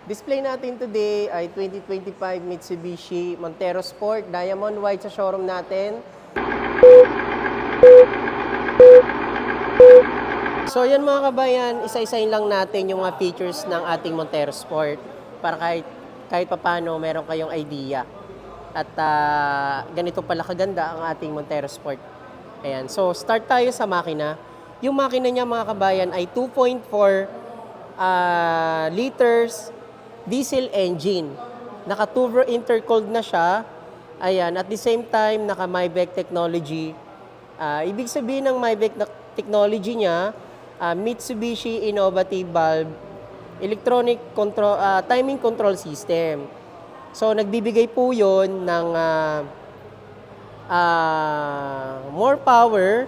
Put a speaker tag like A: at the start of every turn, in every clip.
A: Display natin today ay 2025 Mitsubishi Montero Sport Diamond White sa showroom natin. So yan mga kabayan, isa-isayin lang natin yung mga features ng ating Montero Sport para kahit papano meron kayong idea. At ganito pala kaganda ang ating Montero Sport. Ayan, so start tayo sa makina. Yung makina niya mga kabayan ay 2.4 liters diesel engine. Naka-turbo intercooled na siya. Ayan, at the same time, naka-Mybec technology. Ibig sabihin ng Mybec technology niya, Mitsubishi Innovative Valve Electronic control, Timing Control System. So, nagbibigay po yun ng more power,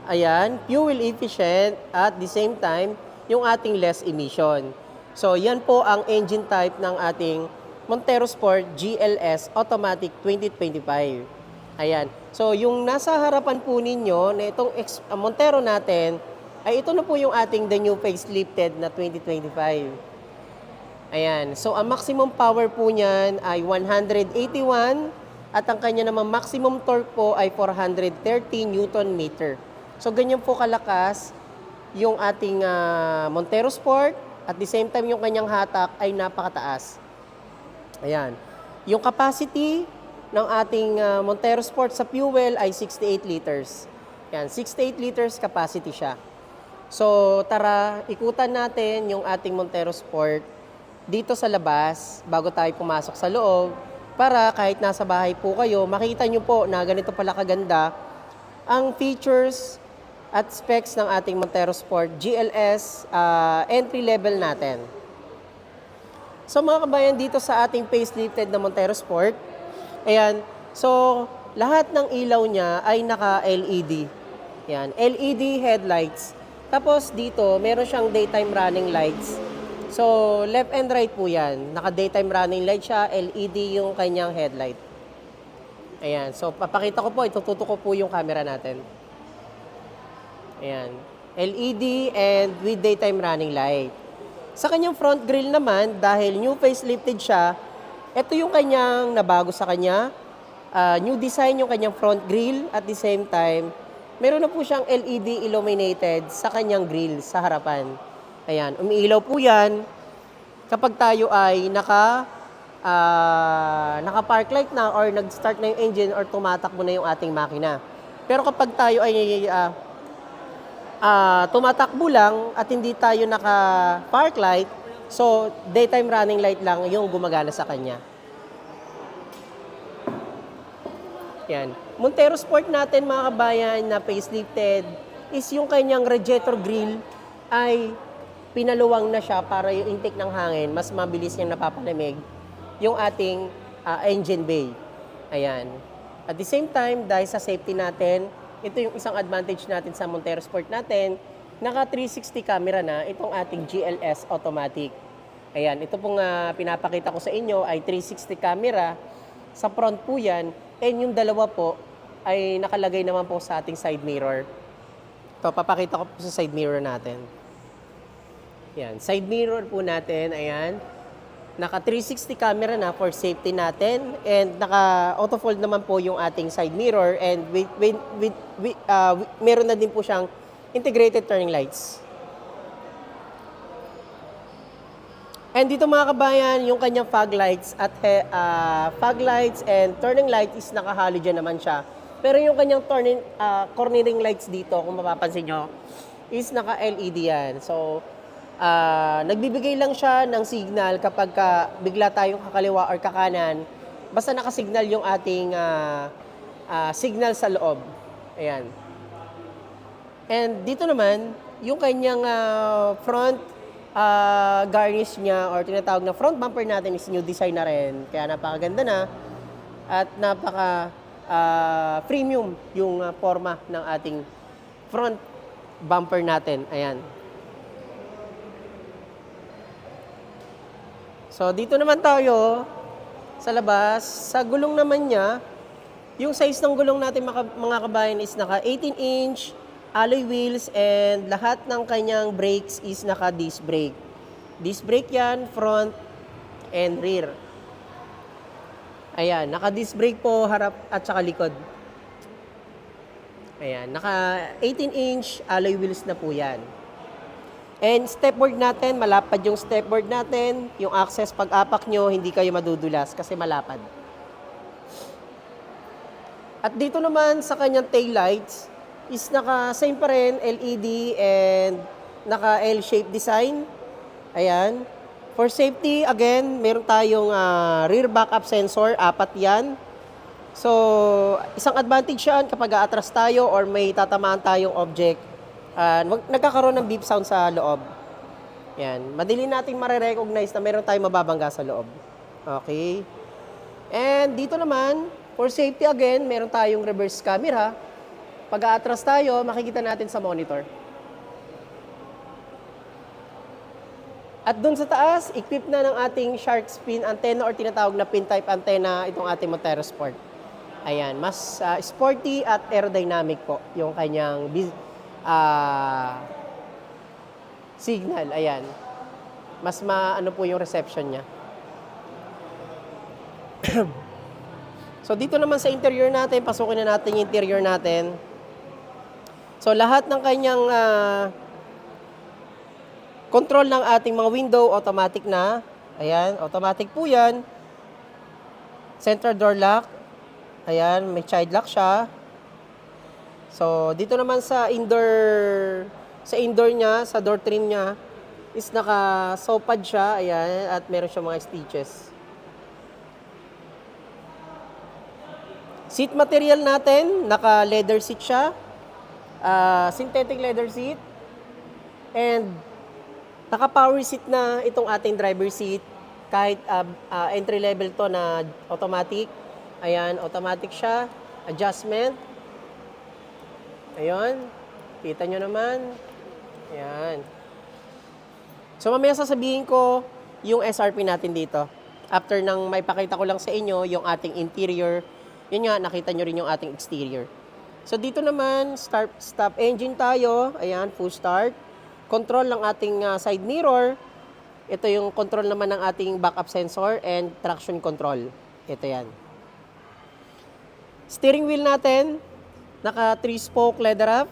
A: ayan, fuel efficient, at the same time, yung ating less emission. So, yan po ang engine type ng ating Montero Sport GLS Automatic 2025. Ayan. So, yung nasa harapan po ninyo na itong Montero natin, ay ito na po yung ating the new facelifted na 2025. Ayan. So, ang maximum power po niyan ay 181 at ang kanya naman maximum torque po ay 430 Newton meter. So, ganyan po kalakas yung ating Montero Sport. At the same time, yung kanyang hatak ay napakataas. Ayan. Yung capacity ng ating Montero Sport sa fuel ay 68 liters. Ayan, 68 liters capacity siya. So, tara, ikutan natin yung ating Montero Sport dito sa labas bago tayo pumasok sa loob para kahit nasa bahay po kayo, makita nyo po na ganito pala kaganda ang features at specs ng ating Montero Sport GLS entry level natin. So mga kabayan, dito sa ating facelifted na Montero Sport, ayan, so lahat ng ilaw niya ay naka-LED. Ayan, LED headlights. Tapos dito, meron siyang daytime running lights. So left and right po yan. Naka-daytime running light siya, LED yung kanyang headlight. Ayan, so papakita ko po, itututok ko po yung camera natin. Ayan. LED and with daytime running light. Sa kanyang front grille naman, dahil new facelifted siya, ito yung kanyang nabago sa kanya. New design yung kanyang front grille. At the same time, meron na po siyang LED illuminated sa kanyang grille sa harapan. Ayan. Umiilaw po yan kapag tayo ay naka-park light na or nag-start na yung engine or tumatakbo na yung ating makina. Pero kapag tayo ay tumatakbo lang at hindi tayo naka-park light, so daytime running light lang yung gumagana sa kanya. Yan. Montero Sport natin mga kabayan na facelifted is yung kanyang radiator grille ay pinaluwang na siya para yung intake ng hangin, mas mabilis niyang napapalamig yung ating engine bay. Ayan. At the same time, dahil sa safety natin, ito yung isang advantage natin sa Montero Sport natin. Naka 360 camera na itong ating GLS Automatic. Ayan, ito pong pinapakita ko sa inyo ay 360 camera. Sa front po yan. And yung dalawa po ay nakalagay naman po sa ating side mirror. Ito, papakita ko po sa side mirror natin. Ayan, side mirror po natin. Ayan. Naka 360 camera na for safety natin and naka auto fold naman po yung ating side mirror and meron na din po siyang integrated turning lights. And dito mga kabayan, yung kanyang fog lights and turning light is naka-halogen naman siya. Pero yung kanyang cornering lights dito, kung mapapansin nyo, is naka-LED yan. So, nagbibigay lang siya ng signal kapag bigla tayong kakaliwa or kakanan, basta nakasignal yung ating signal sa loob. Ayan. And dito naman, yung kanyang front garnish niya or tinatawag na front bumper natin is new design na rin. Kaya napakaganda na at napaka premium yung forma ng ating front bumper natin. Ayan. So, dito naman tayo sa labas. Sa gulong naman niya, yung size ng gulong natin mga kabayan is naka 18-inch alloy wheels and lahat ng kanyang brakes is naka disc brake. Disc brake yan, front and rear. Ayan, naka-disc brake po harap at saka likod. Ayan, naka 18-inch alloy wheels na po yan. And stepboard natin, malapad yung stepboard natin. Yung access pag-apak nyo, hindi kayo madudulas kasi malapad. At dito naman sa kanyang taillights is naka-same pa rin, LED and naka-L-shaped design. Ayan. For safety, again, meron tayong rear backup sensor, 4 yan. So, isang advantage yan kapag aatras tayo or may tatamaan tayong object, nagkakaroon ng beep sound sa loob. Yan. Madali nating marirecognize na meron tayong mababangga sa loob. Okay. And dito naman, for safety again, meron tayong reverse camera. Pag aatras tayo, makikita natin sa monitor. At dun sa taas, equipped na ng ating shark fin antenna or tinatawag na pin-type antenna itong ating Montero Sport. Ayan, mas sporty at aerodynamic po yung kanyang signal. Ayan, mas maano po yung reception niya. So dito naman sa interior natin, pasukin na natin yung interior natin. So lahat ng kanyang control ng ating mga window, automatic na. Ayan, automatic po yan. Center door lock. Ayan, may child lock siya. So, dito naman sa indoor niya, sa door trim niya, is naka-sopad siya. Ayan, at meron siya mga stitches. Seat material natin, naka-leather seat siya. Synthetic leather seat. And naka-power seat na itong ating driver seat. Kahit entry level to na automatic. Ayan, automatic siya. Adjustment. Ayan. Kita nyo naman. Ayan. So, mamaya sasabihin ko yung SRP natin dito. After nang may pakita ko lang sa inyo yung ating interior, yun nga, nakita nyo rin yung ating exterior. So, dito naman, stop engine tayo. Ayan, full start. Control ng ating side mirror. Ito yung control naman ng ating backup sensor and traction control. Ito yan. Steering wheel natin, naka 3-spoke leather wrap.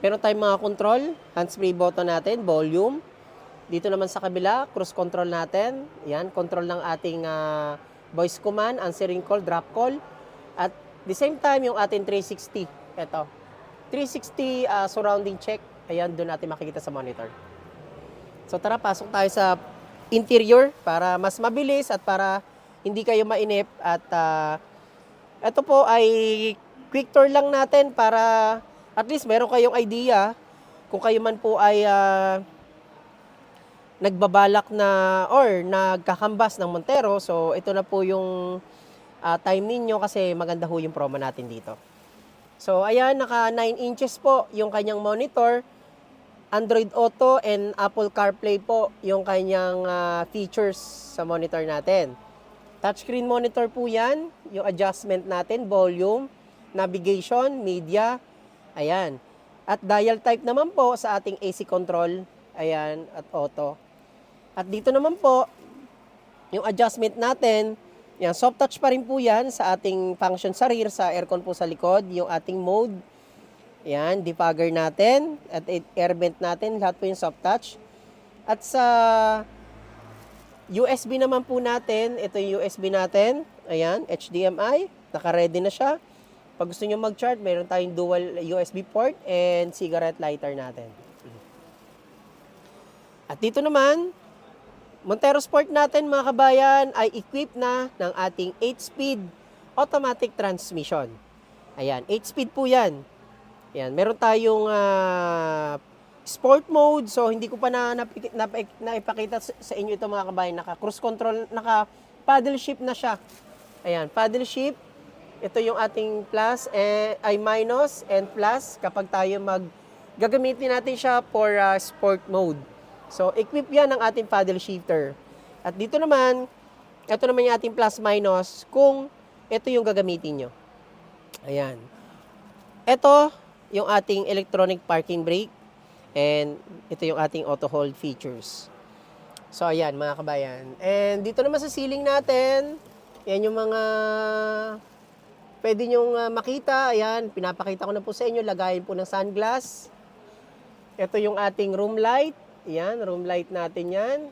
A: Meron tayong mga control, hands-free button natin, volume. Dito naman sa kabila, cruise control natin. Yan, control ng ating voice command, answering call, drop call. At the same time, yung ating 360. Ito. 360 surrounding check. Ayan, doon natin makikita sa monitor. So tara, pasok tayo sa interior para mas mabilis at para hindi kayo mainip. At ito po ay quick tour lang natin para at least meron kayong idea kung kayo man po ay nagbabalak na or nagkakambas ng Montero. So ito na po yung time ninyo kasi maganda ho yung promo natin dito. So ayan, naka 9 inches po yung kanyang monitor. Android Auto and Apple CarPlay po yung kanyang features sa monitor natin. Touchscreen monitor po yan, yung adjustment natin, volume, navigation, media, ayan. At dial type naman po sa ating AC control, ayan, at auto. At dito naman po, yung adjustment natin, yan, soft touch pa rin po yan sa ating function sa rear, sa aircon po sa likod, yung ating mode. Yan, defogger natin at air vent natin, lahat po yung soft touch. At sa USB naman po natin, ito yung USB natin. Ayan, HDMI, naka-ready na siya. Pag gusto nyo mag-charge, mayroon tayong dual USB port and cigarette lighter natin. At dito naman, Montero Sport natin mga kabayan ay equipped na ng ating 8-speed automatic transmission. Ayan, 8-speed po yan. Yan, meron tayong sport mode. So, hindi ko pa naipakita sa inyo ito mga kabayan. Naka-cruise control, naka-paddle shift na siya. Ayan, paddle shift. Ito yung ating plus, ay minus and plus kapag tayo gagamitin natin siya for sport mode. So, equip yan ng ating paddle shifter. At dito naman, ito naman yung ating plus minus kung ito yung gagamitin nyo. Ayan. Ito, yung ating electronic parking brake and ito yung ating auto hold features. So, ayan mga kabayan. And dito naman sa ceiling natin, yan yung mga pwede nyong makita. Ayan, pinapakita ko na po sa inyo. Lagayin po ng sunglass. Ito yung ating room light. Ayan, room light natin yan.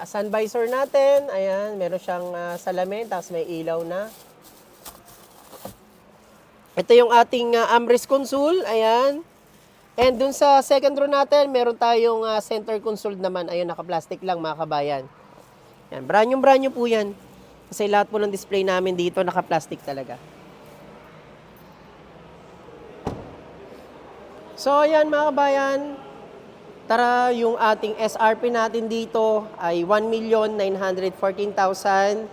A: Sun visor natin. Ayan, meron siyang salamin, tapos may ilaw na. Ito yung ating armrest console. Ayan. And dun sa second row natin, meron tayong center console naman. Ayun, naka-plastic lang mga kabayan. Yan, brand new po yan. Kasi lahat po ng display namin dito, naka-plastic talaga. So, ayan mga kabayan. Tara, yung ating SRP natin dito ay 1,914,000.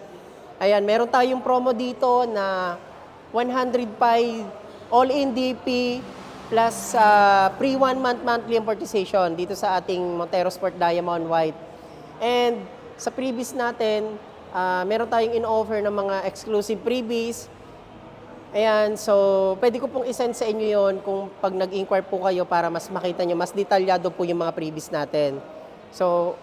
A: Ayan, meron tayong promo dito na 105 all-in DP plus free 1 month monthly amortization dito sa ating Montero Sport Diamond White. And sa previous natin, meron tayong in-offer ng mga exclusive freebies. Ayan, so pwede ko pong isend sa inyo yon kung pag nag-inquire po kayo para mas makita nyo, mas detalyado po yung mga freebies natin. So,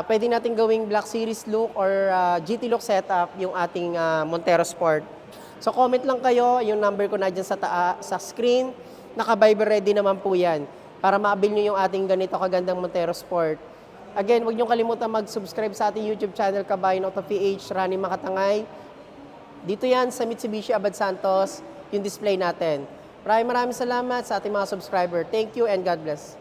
A: pwede natin gawing Black Series look or GT look setup yung ating Montero Sport. So comment lang kayo, yung number ko na dyan sa screen. Naka-Viber ready naman po yan para ma-avail nyo yung ating ganito kagandang Montero Sport. Again, huwag nyo kalimutan mag-subscribe sa ating YouTube channel, Kabayan Auto PH, Rani Makatangay. Dito yan sa Mitsubishi Abad Santos, yung display natin. Maraming salamat sa ating mga subscriber. Thank you and God bless.